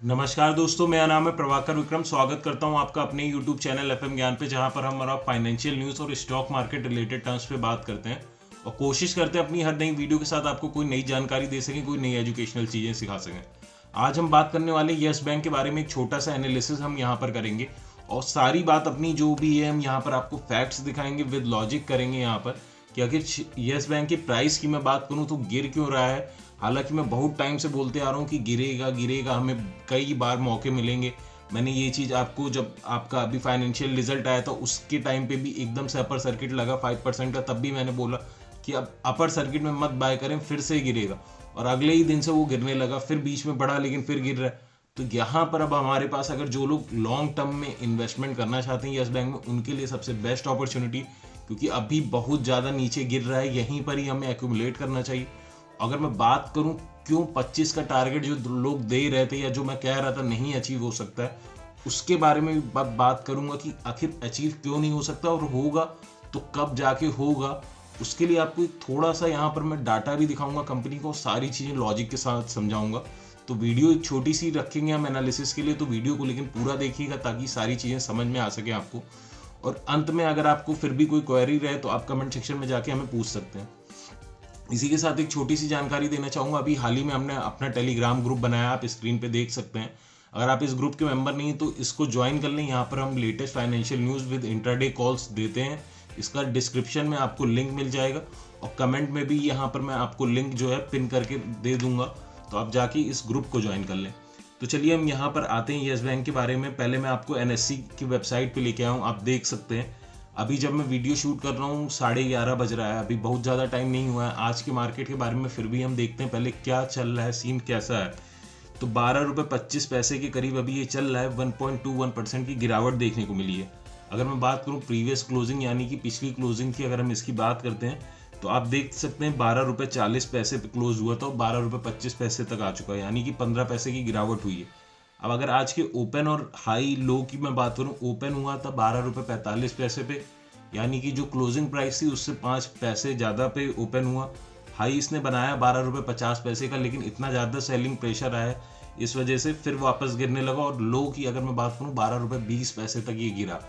नमस्कार दोस्तों, मेरा नाम है प्रभाकर विक्रम। स्वागत करता हूं आपका अपने YouTube चैनल FM ज्ञान पे, जहां पर हम फाइनेंशियल न्यूज़ और स्टॉक मार्केट रिलेटेड टर्म्स पे बात करते हैं और कोशिश करते हैं अपनी हर नई वीडियो के साथ आपको कोई नई जानकारी दे सकें, कोई नई एजुकेशनल चीज़ें सिखा सकें। आज हम बात करने वाले येस बैंक के बारे में एक छोटा सा एनालिसिस हम यहाँ पर करेंगे और सारी बात अपनी जो भी है हम यहाँ पर आपको फैक्ट्स दिखाएंगे, विद लॉजिक करेंगे यहाँ पर कि आखिर येस बैंक की प्राइस की मैं बात करूँ तो गिर क्यों रहा है। हालांकि मैं बहुत टाइम से बोलते आ रहा हूँ कि गिरेगा गिरेगा, हमें कई बार मौके मिलेंगे। मैंने ये चीज़ आपको जब आपका अभी फाइनेंशियल रिजल्ट आया था उसके टाइम पे भी एकदम से अपर सर्किट लगा 5% का, तब भी मैंने बोला कि अब अपर सर्किट में मत बाय करें, फिर से गिरेगा। और अगले ही दिन से वो गिरने लगा, फिर बीच में बढ़ा लेकिन फिर गिर रहा है। तो यहाँ पर अब हमारे पास अगर जो लोग लॉन्ग टर्म में इन्वेस्टमेंट करना चाहते हैं येस बैंक में, उनके लिए सबसे बेस्ट अपॉर्चुनिटी, क्योंकि अभी बहुत ज़्यादा नीचे गिर रहा है, यहीं पर ही हमें एक्यूमुलेट करना चाहिए। अगर मैं बात करूं क्यों 25 का टारगेट जो लोग दे रहे थे या जो मैं कह रहा था नहीं अचीव हो सकता है, उसके बारे में भी बात करूंगा कि आखिर अचीव क्यों नहीं हो सकता और होगा तो कब जाके होगा। उसके लिए आपको एक थोड़ा सा यहाँ पर मैं डाटा भी दिखाऊंगा कंपनी को, सारी चीज़ें लॉजिक के साथ समझाऊंगा। तो वीडियो एक छोटी सी रखेंगे हम एनालिसिस के लिए, तो वीडियो को लेकिन पूरा देखिएगा ताकि सारी चीज़ें समझ में आ सके आपको। और अंत में अगर आपको फिर भी कोई क्वेरी रहे तो आप कमेंट सेक्शन में जाके हमें पूछ सकते हैं। इसी के साथ एक छोटी सी जानकारी देना चाहूँगा, अभी हाल ही में हमने अपना टेलीग्राम ग्रुप बनाया, आप स्क्रीन पे देख सकते हैं। अगर आप इस ग्रुप के मेंबर नहीं तो इसको ज्वाइन कर लें। यहाँ पर हम latest financial news with intraday calls देते हैं। इसका डिस्क्रिप्शन में आपको लिंक मिल जाएगा और कमेंट में भी यहाँ पर मैं आपको लिंक जो है पिन करके दे दूंगा, तो आप जाके इस ग्रुप को ज्वाइन कर लें। तो चलिए हम यहाँ पर आते हैं येस बैंक के बारे में। पहले मैं आपको NSE की वेबसाइट पे लेके आया हूँ, आप देख सकते हैं। अभी जब मैं वीडियो शूट कर रहा हूँ 11:30 बज रहा है, अभी बहुत ज़्यादा टाइम नहीं हुआ है आज के मार्केट के बारे में, फिर भी हम देखते हैं पहले क्या चल रहा है, सीन कैसा है। तो 12 रुपये 25 पैसे के करीब अभी ये चल रहा है, 1.21% की गिरावट देखने को मिली है। अगर मैं बात करूँ प्रीवियस क्लोजिंग यानी कि पिछली क्लोजिंग की, अगर हम इसकी बात करते हैं तो आप देख सकते हैं 12 रुपये 40 पैसे पे क्लोज हुआ था और 12 रुपये 25 पैसे तक आ चुका है, यानी कि 15 पैसे की गिरावट हुई है। अब अगर आज के ओपन और हाई लो की मैं बात करूं, ओपन हुआ था 12 रुपये 45 पैसे पे, यानी कि जो क्लोजिंग प्राइस थी उससे 5 पैसे ज़्यादा पे ओपन हुआ। हाई इसने बनाया 12 रुपये 50 पैसे का, लेकिन इतना ज़्यादा सेलिंग प्रेशर आया इस वजह से फिर वापस गिरने लगा। और लो की अगर मैं बात करूँ 12 रुपये 20 पैसे तक ये गिरा,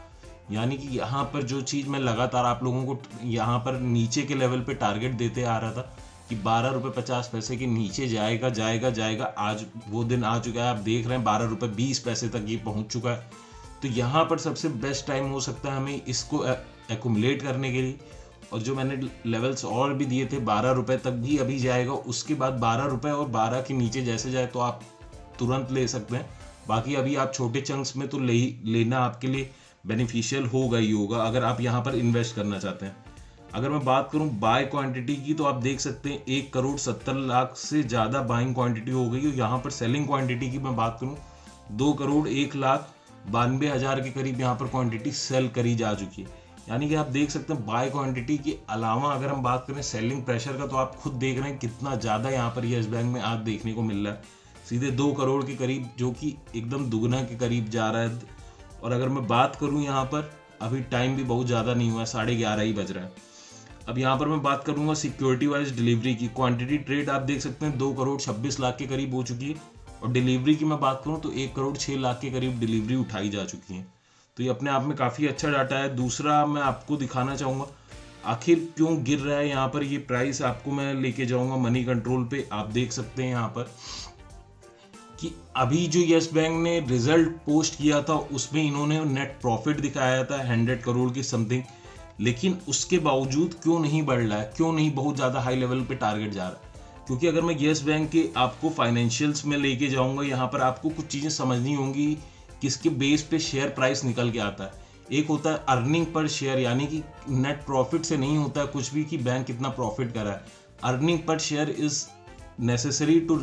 यानी कि यहाँ पर जो चीज़ मैं लगातार आप लोगों को यहाँ पर नीचे के लेवल पे टारगेट देते आ रहा था कि 12 रुपये 50 पैसे के नीचे जाएगा जाएगा जाएगा, आज वो दिन आ चुका है। आप देख रहे हैं 12 रुपये 20 पैसे तक ये पहुँच चुका है। तो यहाँ पर सबसे बेस्ट टाइम हो सकता है हमें इसको एक्यूमुलेट करने के लिए। और जो मैंने लेवल्स और भी दिए थे 12 रुपये तक भी अभी जाएगा, उसके बाद 12 रुपये और 12 के नीचे जैसे जाए तो आप तुरंत ले सकते हैं। बाकी अभी आप छोटे चंक्स में तो लेना आपके लिए बेनिफिशियल होगा ही होगा अगर आप यहाँ पर इन्वेस्ट करना चाहते हैं। अगर मैं बात करूं बाय क्वांटिटी की तो आप देख सकते हैं 1,70,00,000 से ज़्यादा बाइंग क्वांटिटी हो गई। और यहाँ पर सेलिंग क्वांटिटी की मैं बात करूं 2,01,92,000 के करीब यहाँ पर क्वांटिटी सेल करी जा चुकी है। यानी कि आप देख सकते हैं बाय क्वांटिटी के अलावा अगर हम बात करें सेलिंग प्रेशर का, तो आप खुद देख रहे हैं कितना ज़्यादा यहाँ पर येस बैंक में आज देखने को मिल रहा है, सीधे 2 करोड़ के करीब, जो कि एकदम दुगना के करीब जा रहा है। और अगर मैं बात करूं यहाँ पर अभी टाइम भी बहुत ज़्यादा नहीं हुआ है, 11:30 ही बज रहा है। अब यहाँ पर मैं बात करूंगा सिक्योरिटी वाइज डिलीवरी की। क्वांटिटी ट्रेड आप देख सकते हैं 2,26,00,000 के करीब हो चुकी है। और डिलीवरी की मैं बात करूं तो 1,06,00,000 के करीब डिलीवरी उठाई जा चुकी है। तो ये अपने आप में काफ़ी अच्छा डाटा है। दूसरा मैं आपको दिखाना चाहूँगा आखिर क्यों गिर रहा है यहाँ पर ये प्राइस, आपको मैं लेके जाऊँगा मनी कंट्रोल पे। आप देख सकते हैं यहाँ पर कि अभी जो येस बैंक ने रिजल्ट पोस्ट किया था उसमें इन्होंने नेट प्रॉफिट दिखाया था 100 करोड़ की समथिंग, लेकिन उसके बावजूद क्यों नहीं बढ़ रहा है, क्यों नहीं बहुत ज़्यादा हाई लेवल पे टारगेट जा रहा है। क्योंकि अगर मैं येस बैंक के आपको फाइनेंशियल्स में लेके जाऊंगा, यहाँ पर आपको कुछ चीज़ें समझनी होंगी किसके बेस पे शेयर प्राइस निकल के आता है। एक होता है अर्निंग पर शेयर, यानी कि नेट प्रॉफिट से नहीं होता है कुछ भी कि बैंक कितना प्रॉफिट कर रहा है। Earning per share is necessary to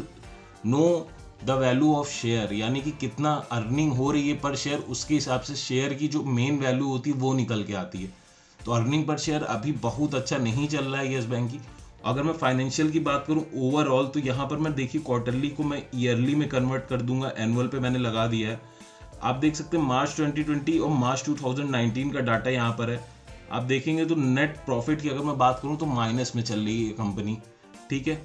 know the value of share, यानी कि कितना अर्निंग हो रही है पर शेयर, उसके हिसाब से शेयर की जो मेन वैल्यू होती है वो निकल के आती है। तो अर्निंग पर शेयर अभी बहुत अच्छा नहीं चल रहा है येस बैंक की। अगर मैं फाइनेंशियल की बात करूं ओवरऑल, तो यहाँ पर मैं देखिए क्वार्टरली को मैं ईयरली में कन्वर्ट कर दूंगा, एनुअल पे मैंने लगा दिया है। आप देख सकते हैं मार्च 2020 और मार्च 2019 का डाटा यहाँ पर है। आप देखेंगे तो नेट प्रॉफिट की अगर मैं बात करूँ तो माइनस में चल रही है कंपनी, ठीक है।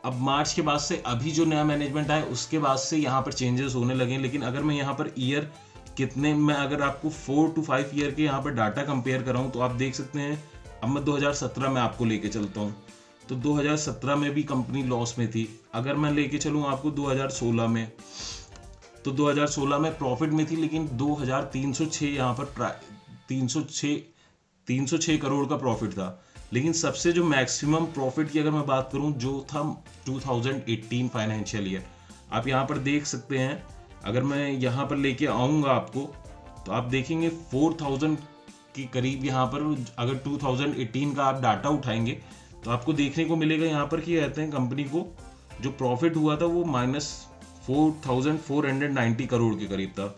अब मार्च के बाद से अभी जो नया मैनेजमेंट आया उसके बाद से यहाँ पर चेंजेस होने लगे। लेकिन अगर मैं यहाँ पर ईयर कितने में अगर आपको 4 to 5 ईयर के यहाँ पर डाटा कंपेयर कराऊँ तो आप देख सकते हैं। अब मैं 2017 में आपको लेके चलता हूँ, तो 2017 में भी कंपनी लॉस में थी। अगर मैं लेके चलूँ आपको 2016 में, तो 2016 में प्रॉफिट में थी, लेकिन 2306 यहाँ पर 306 करोड़ का प्रॉफिट था। लेकिन सबसे जो मैक्सिमम प्रॉफिट की अगर मैं बात करूं जो था 2018 फाइनेंशियल ईयर, आप यहाँ पर देख सकते हैं। अगर मैं यहाँ पर लेके आऊँगा आपको तो आप देखेंगे 4000 के करीब यहाँ पर अगर 2018 का आप डाटा उठाएंगे तो आपको देखने को मिलेगा यहाँ पर कि कहते हैं कंपनी को जो प्रॉफिट हुआ था वो -4490 करोड़ के करीब था।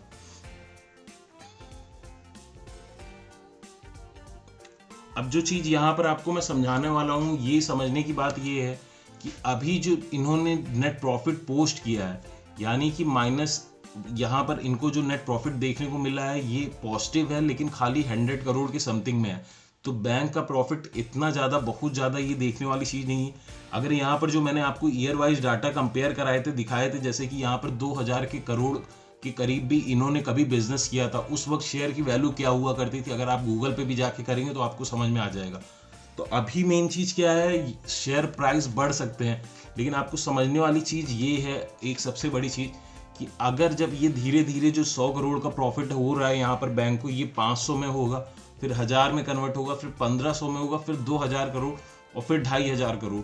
अब जो चीज यहाँ पर आपको मैं समझाने वाला हूँ, ये समझने की बात ये है कि अभी जो इन्होंने नेट प्रॉफिट पोस्ट किया है, यानी कि माइनस यहाँ पर इनको जो नेट प्रॉफिट देखने को मिला है ये पॉजिटिव है, लेकिन खाली 100 करोड़ के समथिंग में है। तो बैंक का प्रॉफिट इतना ज़्यादा बहुत ज़्यादा ये देखने वाली चीज़ नहीं है। अगर यहाँ पर जो मैंने आपको ईयर वाइज डाटा कंपेयर कराए थे, दिखाए थे, जैसे कि यहाँ पर 2000 के करोड़ के करीब भी इन्होंने कभी बिजनेस किया था, उस वक्त शेयर की वैल्यू क्या हुआ करती थी, अगर आप गूगल पे भी जाके करेंगे तो आपको समझ में आ जाएगा। तो अभी मेन चीज़ क्या है, शेयर प्राइस बढ़ सकते हैं, लेकिन आपको समझने वाली चीज़ ये है, एक सबसे बड़ी चीज़, कि अगर जब ये धीरे धीरे जो 100 करोड़ का प्रॉफिट हो रहा है यहाँ पर बैंक को, ये 500 में होगा, फिर 1000 में कन्वर्ट होगा, फिर 1500 में होगा, फिर 2000 करोड़ और फिर 2500 करोड़,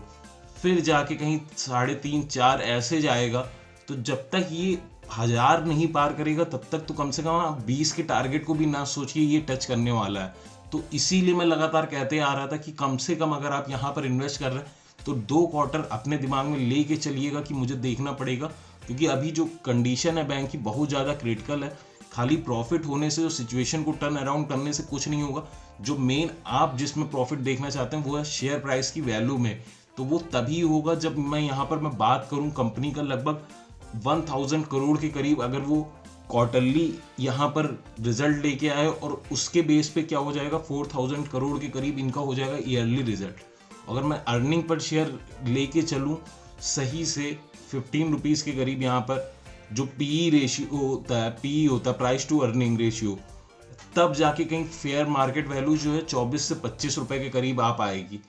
फिर जाके कहीं 3.5-4 ऐसे जाएगा। तो जब तक ये 1000 नहीं पार करेगा तब तक तो कम से कम आप 20 के टारगेट को भी ना सोचिए ये टच करने वाला है। तो इसीलिए मैं लगातार कहते आ रहा था कि कम से कम अगर आप यहाँ पर इन्वेस्ट कर रहे हैं तो 2 क्वार्टर अपने दिमाग में लेके चलिएगा कि मुझे देखना पड़ेगा, क्योंकि अभी जो कंडीशन है बैंक की बहुत ज़्यादा क्रिटिकल है। खाली प्रॉफिट होने से, सिचुएशन को टर्न अराउंड करने से कुछ नहीं होगा। जो मेन आप जिसमें प्रॉफिट देखना चाहते हैं वो है शेयर प्राइस की वैल्यू में। तो वो तभी होगा जब मैं यहाँ पर मैं बात करूँ कंपनी का लगभग 1000 करोड़ के करीब अगर वो क्वार्टरली यहाँ पर रिजल्ट लेके आए, और उसके बेस पे क्या हो जाएगा 4000 करोड़ के करीब इनका हो जाएगा ईयरली रिजल्ट। अगर मैं अर्निंग पर शेयर लेके चलूँ सही से 15 रुपीज़ के करीब, यहाँ पर जो पीई रेशियो होता है, पीई होता है प्राइस टू अर्निंग रेशियो, तब जाके कहीं फेयर मार्केट वैल्यू जो है 24 से 25 रुपए के करीब आप आएगी।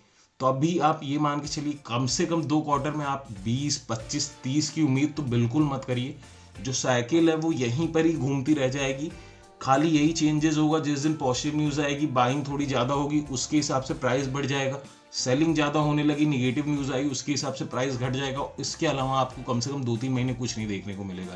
तो अभी आप ये मान के चलिए कम से कम 2 क्वार्टर में आप 20, 25, 30 की उम्मीद तो बिल्कुल मत करिए। जो साइकिल है वो यहीं पर ही घूमती रह जाएगी। खाली यही चेंजेस होगा, जिस दिन पॉजिटिव न्यूज़ आएगी बाइंग थोड़ी ज़्यादा होगी, उसके हिसाब से प्राइस बढ़ जाएगा। सेलिंग ज़्यादा होने लगी, निगेटिव न्यूज़ आई, उसके हिसाब से प्राइस घट जाएगा। इसके अलावा आपको कम से कम 2-3 महीने कुछ नहीं देखने को मिलेगा।